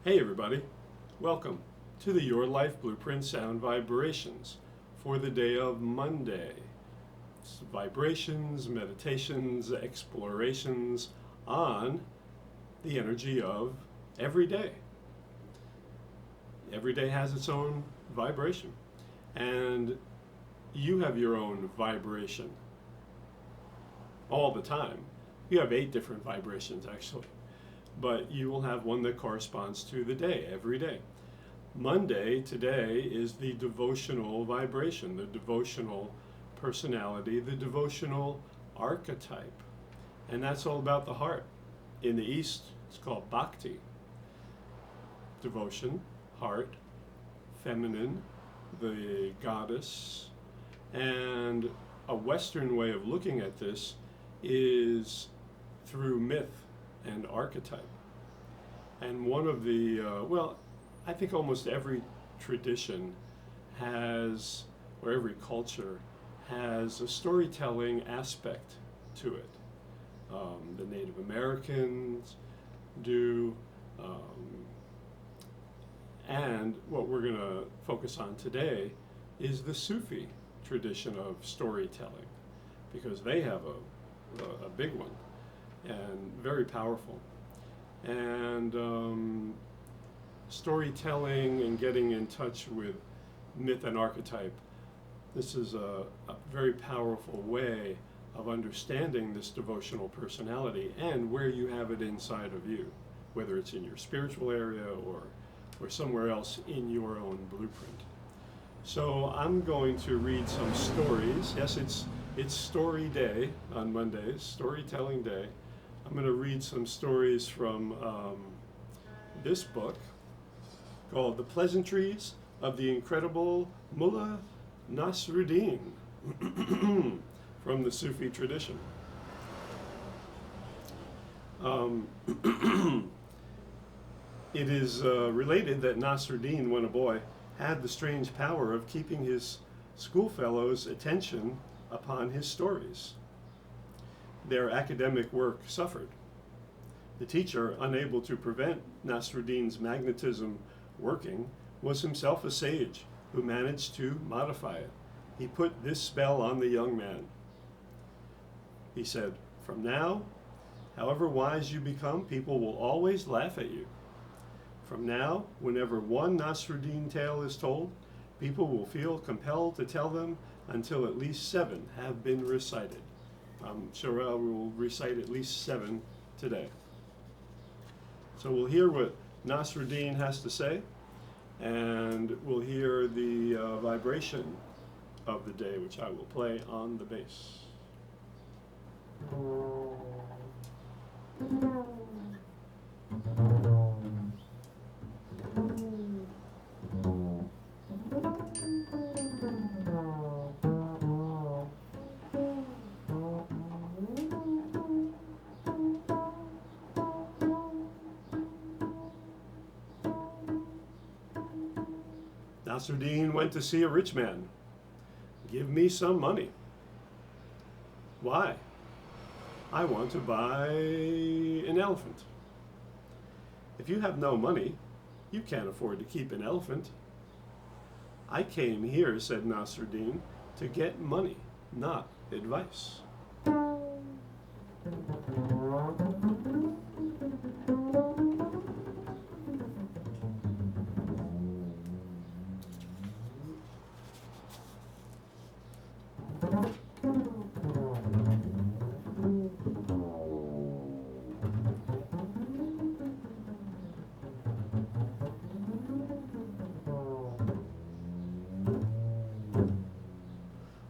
Hey everybody, welcome to the Your Life Blueprint Sound Vibrations for the day of Monday. It's vibrations, meditations, explorations on the energy of every day. Every day has its own vibration, and you have your own vibration all the time. You have 8 different vibrations actually, but you will have one that corresponds to the day, every day. Monday, today, is the devotional vibration, the devotional personality, the devotional archetype. And that's all about the heart. In the East, it's called bhakti. Devotion, heart, feminine, the goddess. And a Western way of looking at this is through myth and archetype. And one of the, I think almost every tradition has, or every culture has a storytelling aspect to it. The Native Americans do, and what we're going to focus on today is the Sufi tradition of storytelling, because they have a big one and very powerful. And storytelling and getting in touch with myth and archetype, this is a very powerful way of understanding this devotional personality and where you have it inside of you, whether it's in your spiritual area or somewhere else in your own blueprint. So I'm going to read some stories. Yes, it's story day on Mondays, storytelling day. I'm going to read some stories from this book called The Pleasantries of the Incredible Mullah Nasruddin from the Sufi tradition. It is related that Nasruddin, when a boy, had the strange power of keeping his schoolfellows' attention upon his stories. Their academic work suffered. The teacher, unable to prevent Nasruddin's magnetism working, was himself a sage who managed to modify it. He put this spell on the young man. He said, "From now, however wise you become, people will always laugh at you. From now, whenever one Nasruddin tale is told, people will feel compelled to tell them until at least 7 have been recited." I'm sure I will recite at least 7 today. So we'll hear what Nasruddin has to say, and we'll hear the vibration of the day, which I will play on the bass. Nasruddin went to see a rich man. "Give me some money." "Why?" "I want to buy an elephant." "If you have no money, you can't afford to keep an elephant." "I came here," said Nasruddin, "to get money, not advice."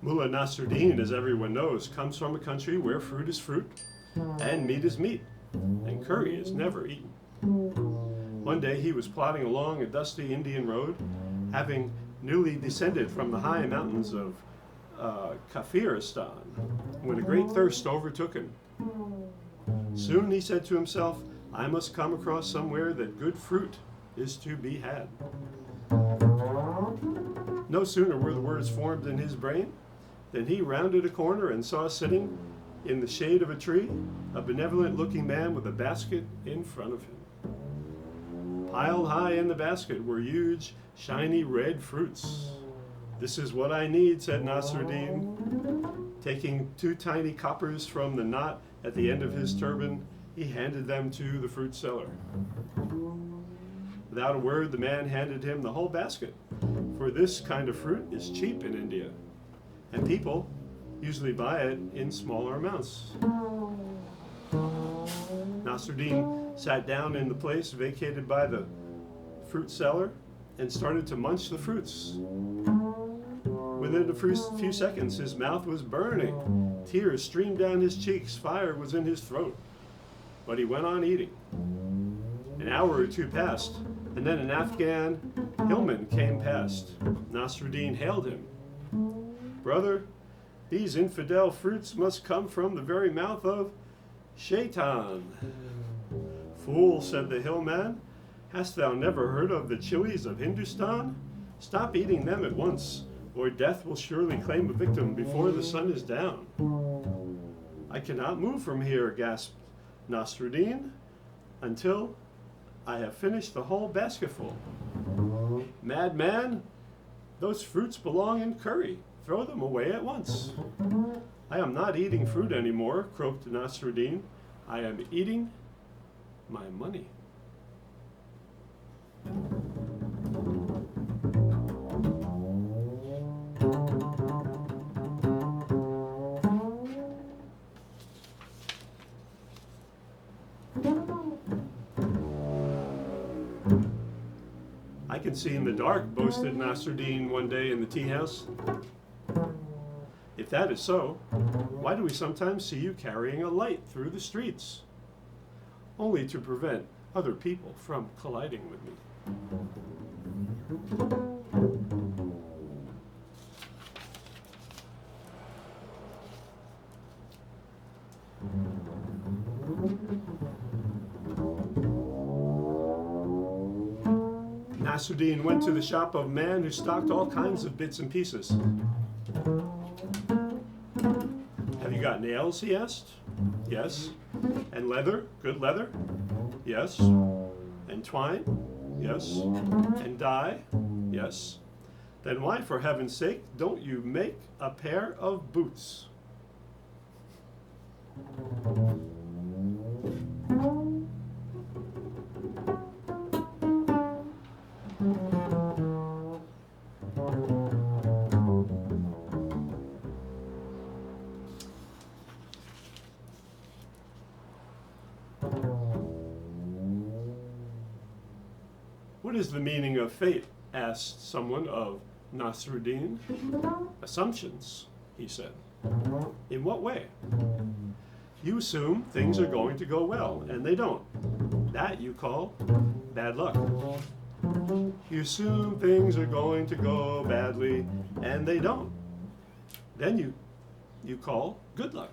Mullah Nasruddin, as everyone knows, comes from a country where fruit is fruit, and meat is meat, and curry is never eaten. One day he was plodding along a dusty Indian road, having newly descended from the high mountains of Kafiristan, when a great thirst overtook him. Soon he said to himself, "I must come across somewhere that good fruit is to be had." No sooner were the words formed in his brain than he rounded a corner and saw sitting in the shade of a tree a benevolent-looking man with a basket in front of him. Piled high in the basket were huge, shiny red fruits. "This is what I need," said Nasruddin. Taking 2 tiny coppers from the knot at the end of his turban, he handed them to the fruit seller. Without a word, the man handed him the whole basket, for this kind of fruit is cheap in India, and people usually buy it in smaller amounts. Nasruddin sat down in the place vacated by the fruit seller and started to munch the fruits. Within a few seconds, his mouth was burning. Tears streamed down his cheeks. Fire was in his throat. But he went on eating. An hour or 2 passed, and then an Afghan hillman came past. Nasruddin hailed him. "Brother, these infidel fruits must come from the very mouth of Shaitan." "Fool," said the hillman, "hast thou never heard of the chilies of Hindustan? Stop eating them at once, or death will surely claim a victim before the sun is down." "I cannot move from here," gasped Nasruddin, "until I have finished the whole basketful." "Madman, those fruits belong in curry. Throw them away at once." "I am not eating fruit anymore," croaked Nasruddin. "I am eating my money." "I can see in the dark," boasted Nasruddin one day in the tea house. "If that is so, why do we sometimes see you carrying a light through the streets?" "Only to prevent other people from colliding with me." Nasruddin went to the shop of a man who stocked all kinds of bits and pieces. "Have you got nails?" he asked. "Yes." "And leather? Good leather?" "Yes." "And twine?" "Yes." "And dye?" "Yes." "Then why, for heaven's sake, don't you make a pair of boots?" "What is the meaning of fate?" asked someone of Nasruddin. "Assumptions," he said. "In what way?" "You assume things are going to go well, and they don't. That you call bad luck. You assume things are going to go badly, and they don't. Then you call good luck.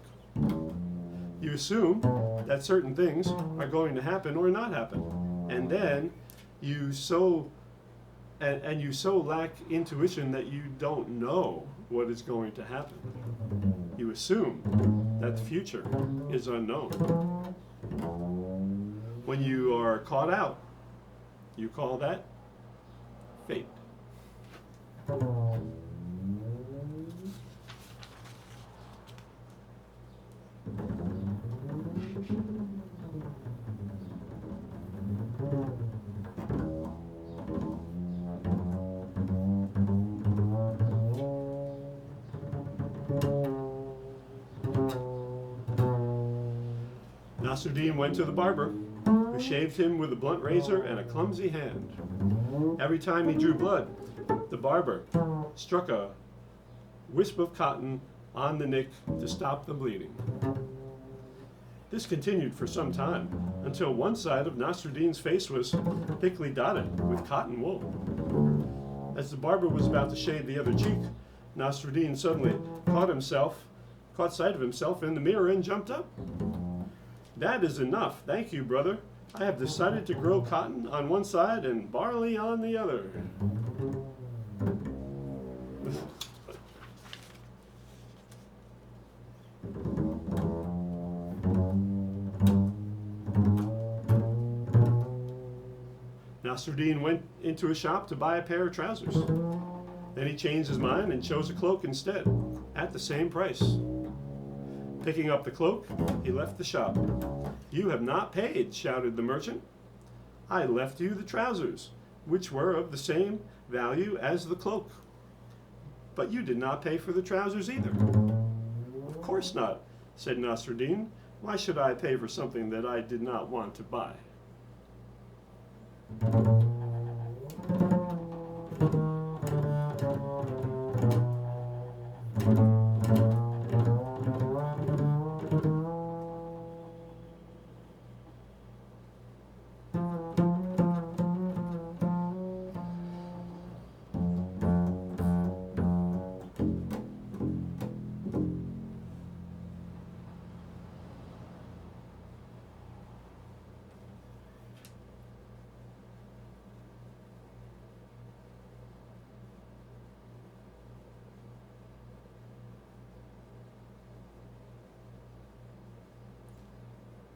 You assume that certain things are going to happen or not happen, and then you so lack intuition that you don't know what is going to happen. You assume that the future is unknown. When you are caught out, you call that fate." Nasruddin went to the barber, who shaved him with a blunt razor and a clumsy hand. Every time he drew blood, the barber struck a wisp of cotton on the nick to stop the bleeding. This continued for some time, until one side of Nasruddin's face was thickly dotted with cotton wool. As the barber was about to shave the other cheek, Nasruddin suddenly caught sight of himself in the mirror and jumped up. "That is enough. Thank you, brother. I have decided to grow cotton on one side and barley on the other." Nasruddin went into a shop to buy a pair of trousers. Then he changed his mind and chose a cloak instead, at the same price. Picking up the cloak, he left the shop. "You have not paid," shouted the merchant. "I left you the trousers, which were of the same value as the cloak. But you did not pay for the trousers either." "Of course not," said Nasruddin. "Why should I pay for something that I did not want to buy?"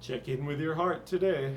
Check in with your heart today.